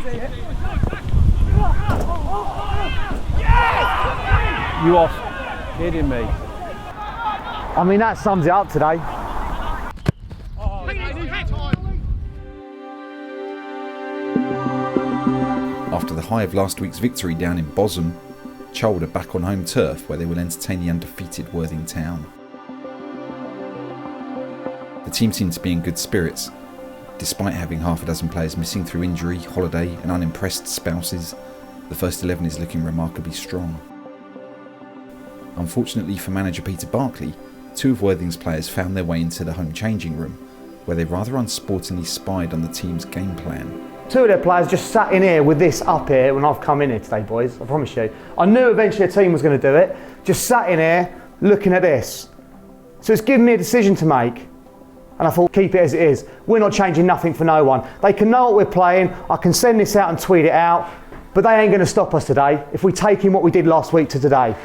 You are kidding me. I mean, that sums it up today. After the high of last week's victory down in Bosham, Charlwood are back on home turf where they will entertain the undefeated Worthing Town. The team seem to be in good spirits. Despite having half a dozen players missing through injury, holiday and unimpressed spouses, the first 11 is looking remarkably strong. Unfortunately for manager Peter Barclay, two of Worthing's players found their way into the home changing room, where they rather unsportingly spied on the team's game plan. Two of their players just sat in here with this up here when I've come in here today, boys, I promise you. I knew eventually a team was going to do it, just sat in here looking at this. So it's given me a decision to make, and I thought, keep it as it is. We're not changing nothing for no one. They can know what we're playing, I can send this out and tweet it out, but they ain't going to stop us today if we take in what we did last week to today.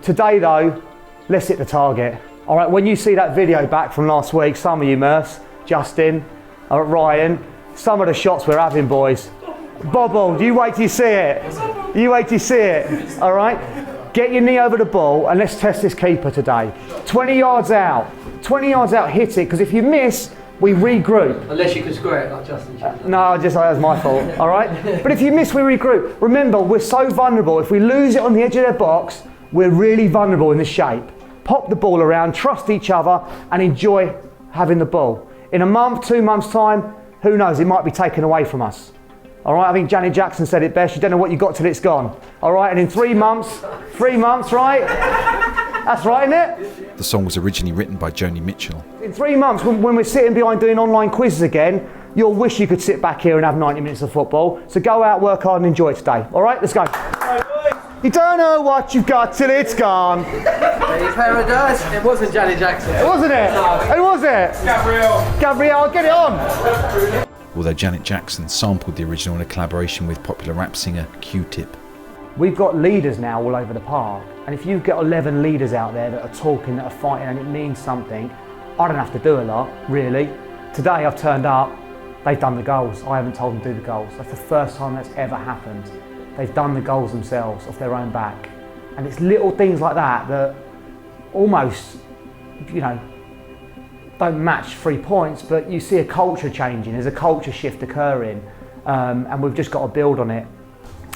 Today though, let's hit the target. All right, when you see that video back from last week, some of you, Merce, Justin, Ryan, some of the shots we're having, boys. Bobble, you wait till you see it. You wait till you see it, all right? Get your knee over the ball and let's test this keeper today. 20 yards out, hit it, because if you miss, we regroup. Unless you can square it like Justin. No, that was my fault, all right? But if you miss, we regroup. Remember, we're so vulnerable. If we lose it on the edge of their box, we're really vulnerable in the shape. Pop the ball around, trust each other, and enjoy having the ball. In a month, 2 months' time, who knows, it might be taken away from us. All right, I think Janet Jackson said it best, you don't know what you got till it's gone. All right, and in 3 months, right? That's right, isn't it? The song was originally written by Joni Mitchell. In 3 months, when we're sitting behind doing online quizzes again, you'll wish you could sit back here and have 90 minutes of football. So go out, work hard and enjoy it today. All right, let's go. You don't know what you've got till it's gone. Paradise. It wasn't Janet Jackson. It wasn't it? No. Who was it? Gabrielle, get it on. Although Janet Jackson sampled the original in a collaboration with popular rap singer Q-Tip. We've got leaders now all over the park, and if you've got 11 leaders out there that are talking, that are fighting, and it means something, I don't have to do a lot, really. Today I've turned up, they've done the goals. I haven't told them to do the goals. That's the first time that's ever happened. They've done the goals themselves off their own back. And it's little things like that that almost, don't match 3 points, but you see a culture changing, there's a culture shift occurring, and we've just got to build on it.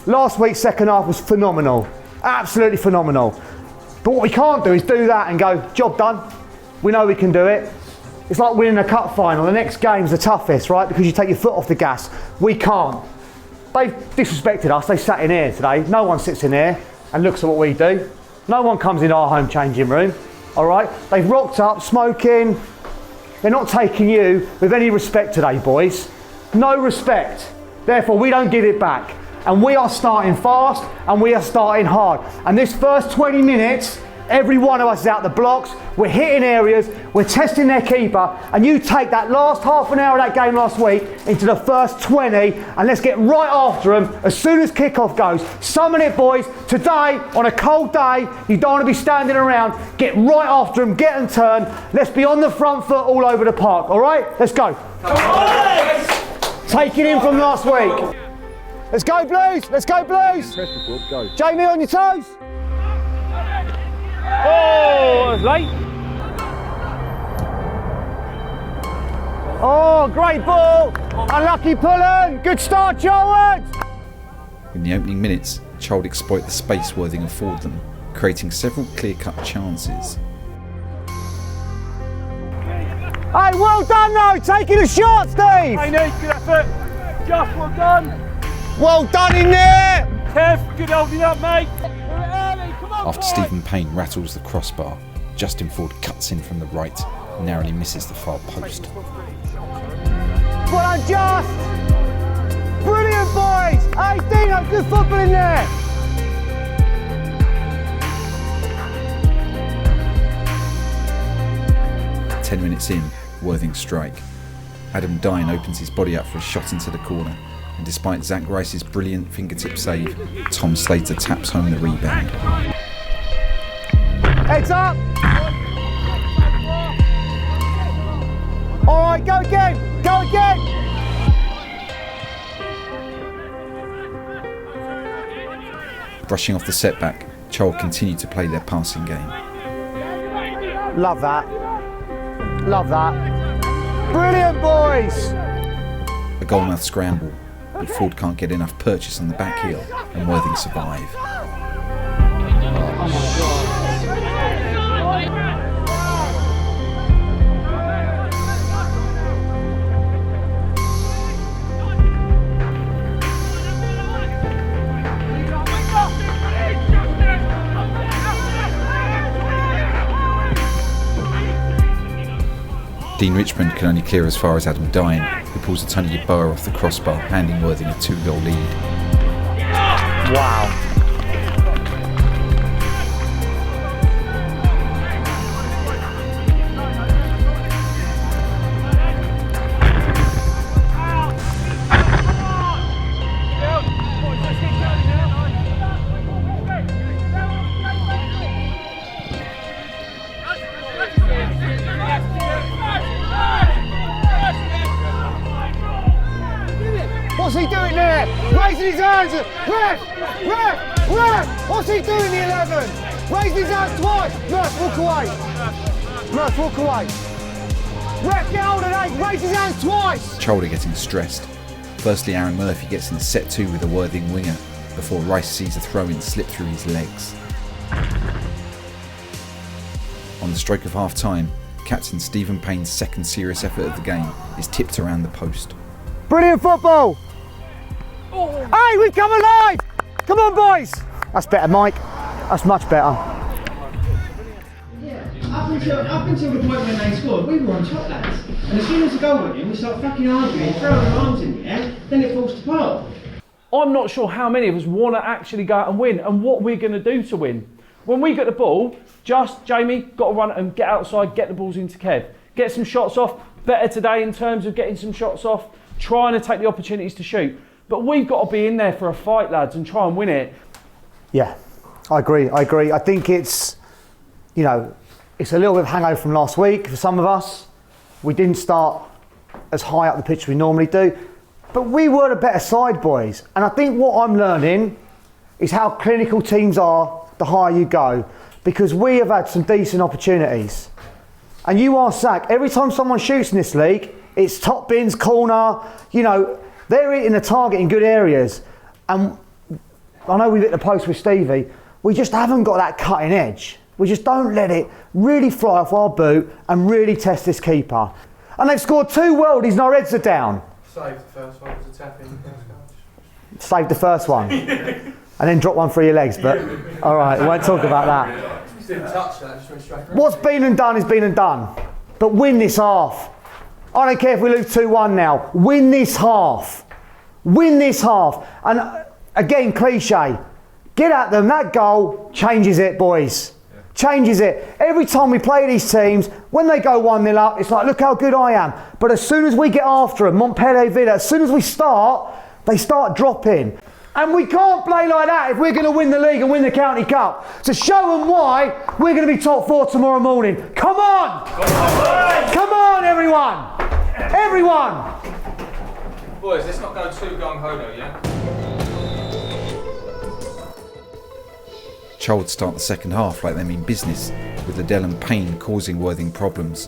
Last week's second half was phenomenal, absolutely phenomenal. But what we can't do is do that and go, job done. We know we can do it. It's like winning a cup final. The next game's the toughest, right? Because you take your foot off the gas. We can't. They've disrespected us. They sat in here today. No one sits in here and looks at what we do. No one comes in our home changing room, all right? They've rocked up, smoking. They're not taking you with any respect today, boys. No respect. Therefore, we don't give it back. And we are starting fast and we are starting hard. And this first 20 minutes, every one of us is out the blocks, we're hitting areas, we're testing their keeper, and you take that last half an hour of that game last week into the first 20, and let's get right after them as soon as kickoff goes. Summon it, boys. Today, on a cold day, you don't want to be standing around. Get right after them, get them turned. Let's be on the front foot all over the park, all right? Let's go. Come on. Take it in from last week. Let's go, Blues. Let's go, Blues. Go. Jamie, on your toes. Oh, that was late. Oh, great ball. Unlucky pulling. Good start, Charlwood. In the opening minutes, Charlwood exploit the space Worthing afford them, creating several clear-cut chances. Hey, well done though, taking a shot, Steve. Hey, Nick, good effort. Just well done. Well done in there. Kev, good holding up, mate. After Stephen Payne rattles the crossbar, Justin Ford cuts in from the right and narrowly misses the far post. Well done, Just. Brilliant, boys. Hey, Dino, good football in there. "10 minutes in, Worthing strike. Adam Dine opens his body up for a shot into the corner, and despite Zach Rice's brilliant fingertip save, Tom Slater taps home the rebound. Heads up. All right, go again. Go again. Brushing off the setback, Charlwood continued to play their passing game. Love that. Love that. Brilliant, boys! A goalmouth scramble, but Ford can't get enough purchase on the back heel and Worthing survive. Dean Richmond can only clear as far as Adam Dine, who pulls a tiny Yeboah off the crossbar, handing Worthing a 2-goal lead. Wow. What's he doing there? Raising his hands! Ref! What's he doing, the 11? Raising his hands twice! Murph, walk away! Murph, walk away! Ref, get hold of that! Raise his hands twice! Charlwood are getting stressed. Firstly, Aaron Murphy gets in set 2 with a Worthing winger, before Rice sees a throw-in slip through his legs. On the stroke of half-time, captain Stephen Payne's second serious effort of the game is tipped around the post. Brilliant football! Hey, we've come alive! Come on, boys! That's better, Mike. That's much better. Yeah, up until the point when they scored, we were on top, lads. And as soon as the goal went in, we start fucking arguing, throwing our arms in the air, then it falls apart. I'm not sure how many of us want to actually go out and win and what we're going to do to win. When we get the ball, Jamie, got to run and get outside, get the balls into Kev. Get some shots off. Better today in terms of getting some shots off, trying to take the opportunities to shoot. But we've got to be in there for a fight, lads, and try and win it. Yeah, I agree. I think it's, it's a little bit of hangover from last week for some of us. We didn't start as high up the pitch as we normally do. But we were a better side, boys. And I think what I'm learning is how clinical teams are the higher you go. Because we have had some decent opportunities. And you are Zach, every time someone shoots in this league, it's top bins, corner, they're hitting the target in good areas. And I know we've hit the post with Stevie, we just haven't got that cutting edge. We just don't let it really fly off our boot and really test this keeper. And they've scored 2 worldies and our heads are down. Saved the first one, was a tap in. Saved the first one. And then drop one through your legs, but all right, we won't talk about that. Just didn't touch that, just went straight through. What's been and done is been and done. But win this half. I don't care if we lose 2-1 now. Win this half. Win this half. And again, cliche. Get at them. That goal changes it, boys. Yeah. Changes it. Every time we play these teams, when they go 1-0 up, it's like, look how good I am. But as soon as we get after them, Montpellier, Villa, as soon as we start, they start dropping. And we can't play like that if we're going to win the league and win the county cup. To show them why we're going to be top 4 tomorrow morning. Come on! Come on, everyone! Everyone! Boys, let's not go too gung-ho though, yeah? Charlwood start the second half like they mean business, with Liddell and Payne causing Worthing problems.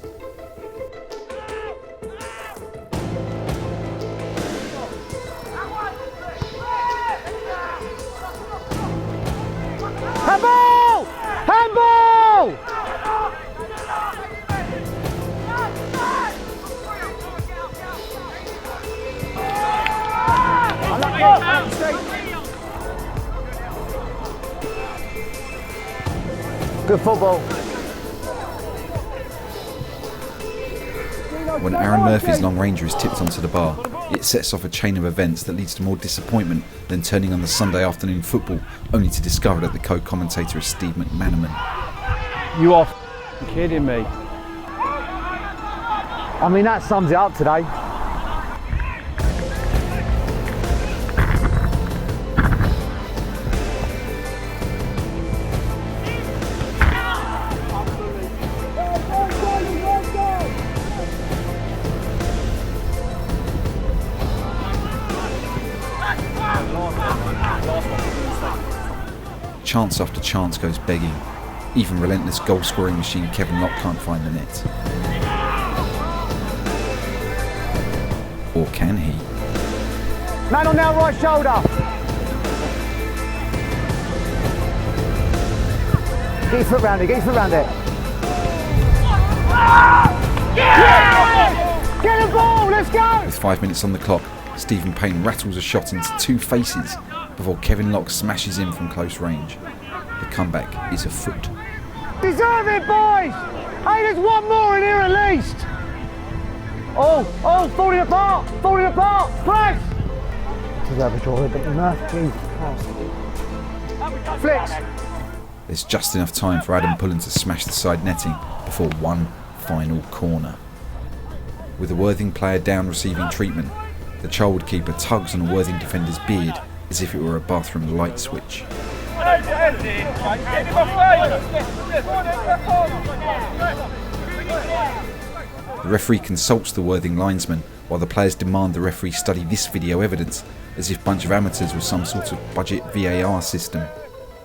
Handball! Handball! Good football. When Aaron Murphy's long ranger is tipped onto the bar, it sets off a chain of events that leads to more disappointment than turning on the Sunday afternoon football, only to discover that the co-commentator is Steve McManaman. You are kidding me. I mean, that sums it up today. chance after chance goes begging. Even relentless goal-scoring machine Kevin Locke can't find the net. Or can he? Man on now, right shoulder. Get your foot round it, get your foot round it. Yeah! Get the ball, let's go! With 5 minutes on the clock, Stephen Payne rattles a shot into two faces before Kevin Locke smashes in from close range. The comeback is afoot. Deserve it, boys! Hey, there's one more in here at least! Oh, falling apart, press! Deserve a draw, but nothing. Flicks! There's just enough time for Adam Pullen to smash the side netting before one final corner. With a Worthing player down receiving treatment, the Charlwood keeper tugs on a Worthing defender's beard as if it were a bathroom light switch. The referee consults the Worthing linesman while the players demand the referee study this video evidence as if a bunch of amateurs were some sort of budget VAR system.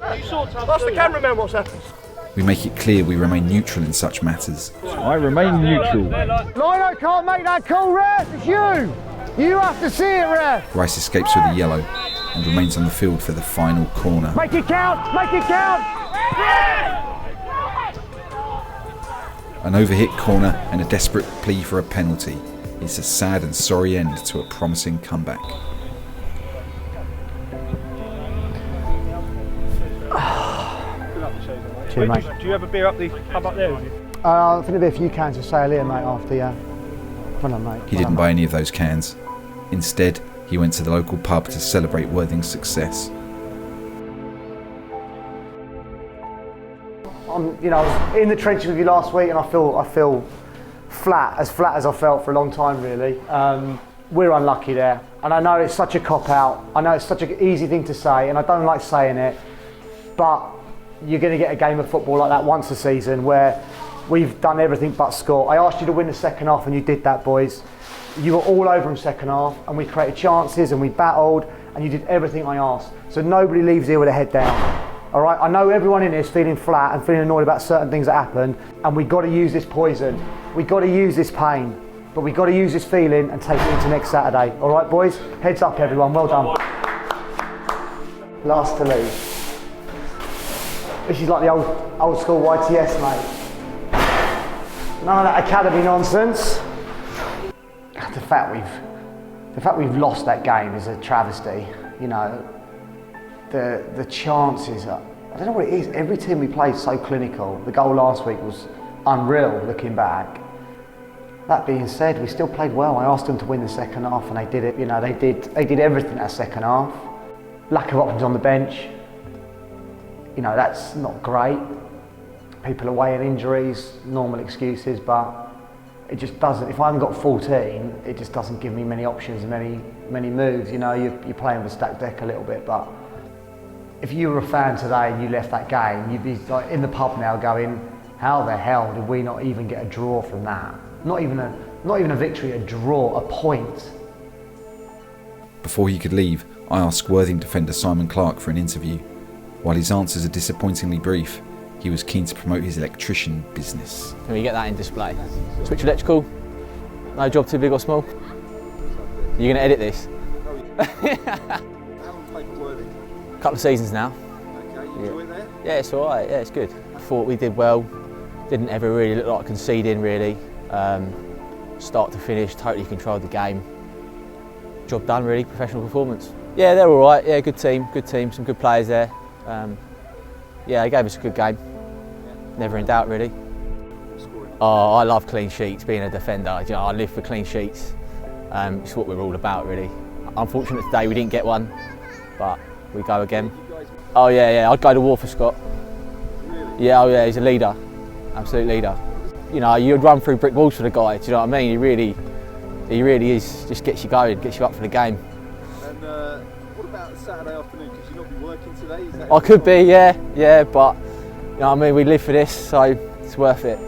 Ask the cameraman what's happened. We make it clear we remain neutral in such matters. I remain neutral. Lino can't make that call, ref. It's you. You have to see it, ref. Rice escapes with a yellow and remains on the field for the final corner. Make it count. Make it count. An overhit corner and a desperate plea for a penalty. It's a sad and sorry end to a promising comeback. Cheers, mate. Do you have a beer up the pub up there? I think there'll be a few cans of sail here, mate, after, yeah. Well done, mate. He didn't buy any of those cans. Instead, he went to the local pub to celebrate Worthing's success. You know, I was in the trenches with you last week, and I feel flat as I felt for a long time, really. We're unlucky there, and I know it's such a cop-out. I know it's such an easy thing to say, and I don't like saying it, but you're going to get a game of football like that once a season where we've done everything but score. I asked you to win the second half, and you did that, boys. You were all over them second half, and we created chances, and we battled, and you did everything I asked. So nobody leaves here with their head down. All right, I know everyone in here is feeling flat and feeling annoyed about certain things that happened, and we've got to use this poison. We've got to use this pain, but we've got to use this feeling and take it into next Saturday. All right, boys? Heads up, everyone. Well done. Last to leave. This is like the old school YTS, mate. None of that academy nonsense. The fact we've lost that game is a travesty. You know, the chances are, I don't know what it is. Every team we play is so clinical. The goal last week was unreal, looking back. That being said, we still played well. I asked them to win the second half, and they did it. You know, they did everything that second half. Lack of options on the bench. You know, that's not great. People away in injuries, normal excuses, but it just doesn't. If I haven't got 14, it just doesn't give me many options, many moves. You know, you're playing with a stacked deck a little bit, but if you were a fan today and you left that game, you'd be like in the pub now going, how the hell did we not even get a draw from that? Not even a victory, a draw, a point. Before he could leave, I asked Worthing defender Simon Clark for an interview. While his answers are disappointingly brief, he was keen to promote his electrician business. Can we get that in display? Switch electrical? No job too big or small? You're going to edit this? Couple of seasons now. Okay, you enjoy it there? Yeah, it's all right. Yeah, it's good. I thought we did well. Didn't ever really look like conceding, really. Start to finish, totally controlled the game. Job done, really. Professional performance. Yeah, they're all right. Yeah, good team. Some good players there. Yeah, they gave us a good game. Never in doubt, really. Oh, I love clean sheets. Being a defender, you know, I live for clean sheets. It's what we're all about, really. Unfortunate today we didn't get one, but we go again. Oh yeah, I'd go to war for Scott. Yeah, oh yeah, he's a leader, absolute leader. You know, you'd run through brick walls for the guy. Do you know what I mean? He really is. Just gets you going, gets you up for the game. And what about Saturday afternoon? Could you not be working today? I could be, yeah, but you know what I mean. We live for this, so it's worth it.